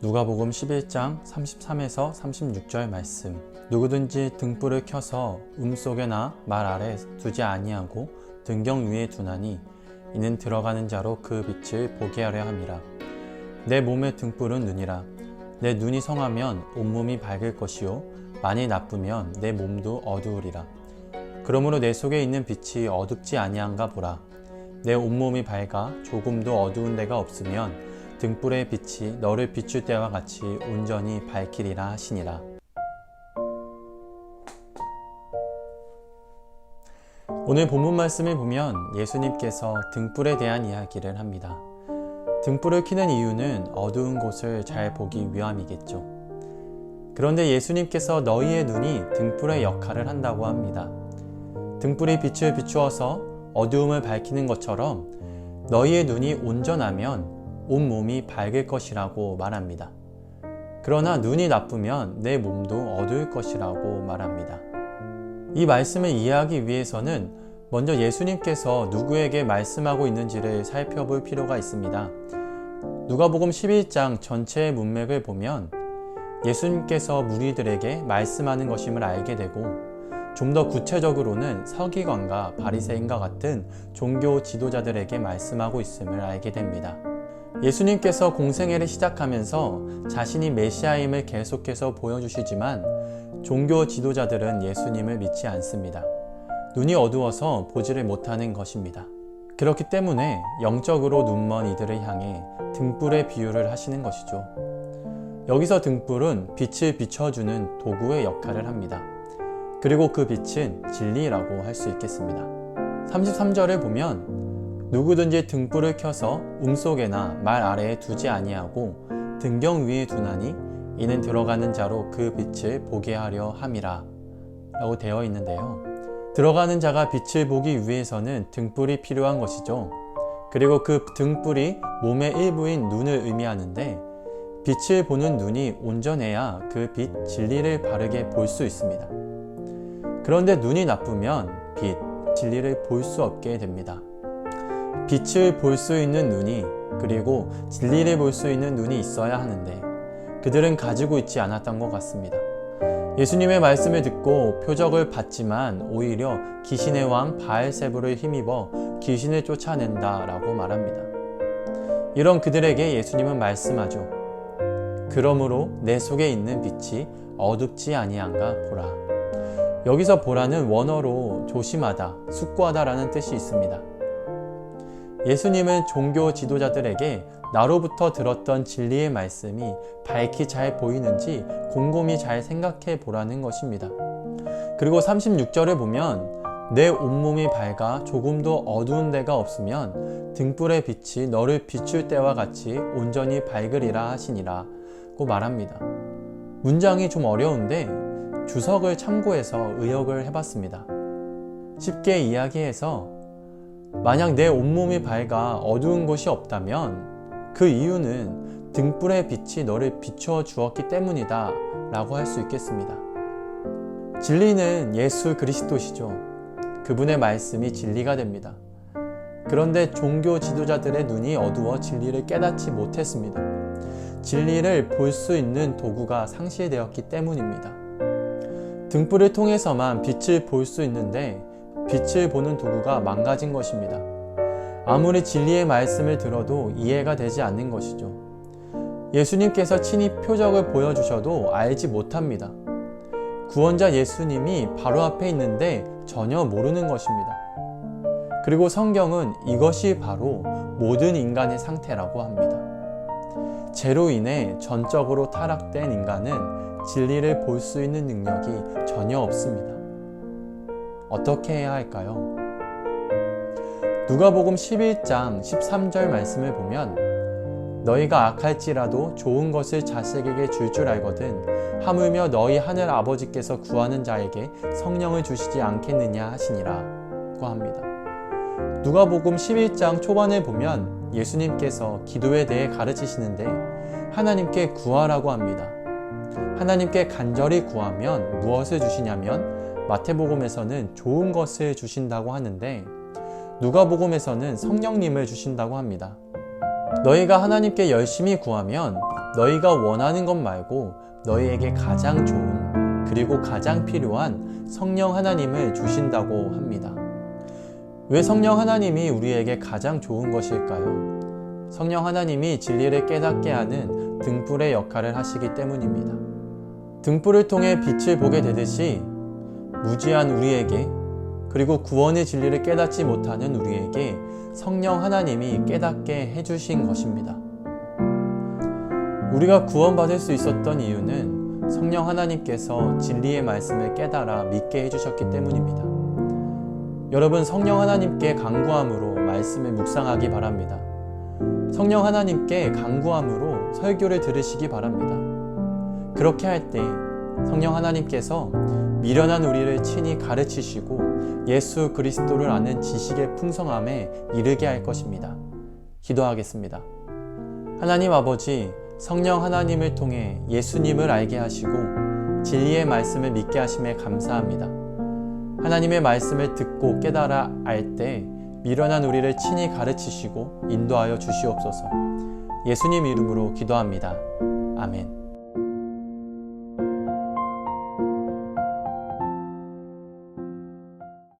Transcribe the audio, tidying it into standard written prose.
누가복음 11장 33에서 36절 말씀. 누구든지 등불을 켜서 속에나 말 아래 두지 아니하고 등경 위에 두나니 이는 들어가는 자로 그 빛을 보게 하려 함이라. 내 몸의 등불은 눈이라. 내 눈이 성하면 온몸이 밝을 것이요 만일 나쁘면 내 몸도 어두우리라. 그러므로 내 속에 있는 빛이 어둡지 아니한가 보라. 내 온몸이 밝아 조금도 어두운 데가 없으면 등불의 빛이 너를 비출 때와 같이 온전히 밝히리라 하시니라. 오늘 본문 말씀을 보면 예수님께서 등불에 대한 이야기를 합니다. 등불을 켜는 이유는 어두운 곳을 잘 보기 위함이겠죠. 그런데 예수님께서 너희의 눈이 등불의 역할을 한다고 합니다. 등불이 빛을 비추어서 어두움을 밝히는 것처럼 너희의 눈이 온전하면 온몸이 밝을 것이라고 말합니다. 그러나 눈이 나쁘면 내 몸도 어두울 것이라고 말합니다. 이 말씀을 이해하기 위해서는 먼저 예수님께서 누구에게 말씀하고 있는지를 살펴볼 필요가 있습니다. 누가복음 11장 전체의 문맥을 보면 예수님께서 무리들에게 말씀하는 것임을 알게 되고 좀 더 구체적으로는 서기관과 바리새인과 같은 종교 지도자들에게 말씀하고 있음을 알게 됩니다. 예수님께서 공생애를 시작하면서 자신이 메시아임을 계속해서 보여주시지만 종교 지도자들은 예수님을 믿지 않습니다. 눈이 어두워서 보지를 못하는 것입니다. 그렇기 때문에 영적으로 눈먼 이들을 향해 등불의 비유를 하시는 것이죠. 여기서 등불은 빛을 비춰주는 도구의 역할을 합니다. 그리고 그 빛은 진리라고 할 수 있겠습니다. 33절을 보면 누구든지 등불을 켜서 속에나 말 아래에 두지 아니하고 등경 위에 두나니 이는 들어가는 자로 그 빛을 보게 하려 함이라 라고 되어 있는데요. 들어가는 자가 빛을 보기 위해서는 등불이 필요한 것이죠. 그리고 그 등불이 몸의 일부인 눈을 의미하는데 빛을 보는 눈이 온전해야 그 빛 진리를 바르게 볼 수 있습니다. 그런데 눈이 나쁘면 빛, 진리를 볼 수 없게 됩니다. 빛을 볼 수 있는 눈이 그리고 진리를 볼 수 있는 눈이 있어야 하는데 그들은 가지고 있지 않았던 것 같습니다. 예수님의 말씀을 듣고 표적을 받지만 오히려 귀신의 왕 바알세불을 힘입어 귀신을 쫓아낸다 라고 말합니다. 이런 그들에게 예수님은 말씀하죠. 그러므로 내 속에 있는 빛이 어둡지 아니한가 보라. 여기서 보라는 원어로 조심하다, 숙고하다 라는 뜻이 있습니다. 예수님은 종교 지도자들에게 나로부터 들었던 진리의 말씀이 밝히 잘 보이는지 곰곰이 잘 생각해 보라는 것입니다. 그리고 36절을 보면 내 온몸이 밝아 조금도 어두운 데가 없으면 등불의 빛이 너를 비출 때와 같이 온전히 밝으리라 하시니라 고 말합니다. 문장이 좀 어려운데 주석을 참고해서 의역을 해봤습니다. 쉽게 이야기해서 만약 내 온몸이 밝아 어두운 곳이 없다면 그 이유는 등불의 빛이 너를 비추어 주었기 때문이다 라고 할 수 있겠습니다. 진리는 예수 그리스도시죠. 그분의 말씀이 진리가 됩니다. 그런데 종교 지도자들의 눈이 어두워 진리를 깨닫지 못했습니다. 진리를 볼 수 있는 도구가 상실되었기 때문입니다. 등불을 통해서만 빛을 볼 수 있는데 빛을 보는 도구가 망가진 것입니다. 아무리 진리의 말씀을 들어도 이해가 되지 않는 것이죠. 예수님께서 친히 표적을 보여주셔도 알지 못합니다. 구원자 예수님이 바로 앞에 있는데 전혀 모르는 것입니다. 그리고 성경은 이것이 바로 모든 인간의 상태라고 합니다. 죄로 인해 전적으로 타락된 인간은 진리를 볼 수 있는 능력이 전혀 없습니다. 어떻게 해야 할까요? 누가복음 11장 13절 말씀을 보면 너희가 악할지라도 좋은 것을 자식에게 줄 줄 알거든 하물며 너희 하늘 아버지께서 구하는 자에게 성령을 주시지 않겠느냐 하시니라 고 합니다. 누가복음 11장 초반에 보면 예수님께서 기도에 대해 가르치시는데 하나님께 구하라고 합니다. 하나님께 간절히 구하면 무엇을 주시냐면 마태복음에서는 좋은 것을 주신다고 하는데 누가복음에서는 성령님을 주신다고 합니다. 너희가 하나님께 열심히 구하면 너희가 원하는 것 말고 너희에게 가장 좋은 그리고 가장 필요한 성령 하나님을 주신다고 합니다. 왜 성령 하나님이 우리에게 가장 좋은 것일까요? 성령 하나님이 진리를 깨닫게 하는 등불의 역할을 하시기 때문입니다. 등불을 통해 빛을 보게 되듯이 무지한 우리에게 그리고 구원의 진리를 깨닫지 못하는 우리에게 성령 하나님이 깨닫게 해주신 것입니다. 우리가 구원받을 수 있었던 이유는 성령 하나님께서 진리의 말씀을 깨달아 믿게 해주셨기 때문입니다. 여러분, 성령 하나님께 간구함으로 말씀을 묵상하기 바랍니다. 성령 하나님께 간구함으로 설교를 들으시기 바랍니다. 그렇게 할 때 성령 하나님께서 미련한 우리를 친히 가르치시고 예수 그리스도를 아는 지식의 풍성함에 이르게 할 것입니다. 기도하겠습니다. 하나님 아버지, 성령 하나님을 통해 예수님을 알게 하시고 진리의 말씀을 믿게 하심에 감사합니다. 하나님의 말씀을 듣고 깨달아 알 때 미련한 우리를 친히 가르치시고 인도하여 주시옵소서. 예수님 이름으로 기도합니다. 아멘.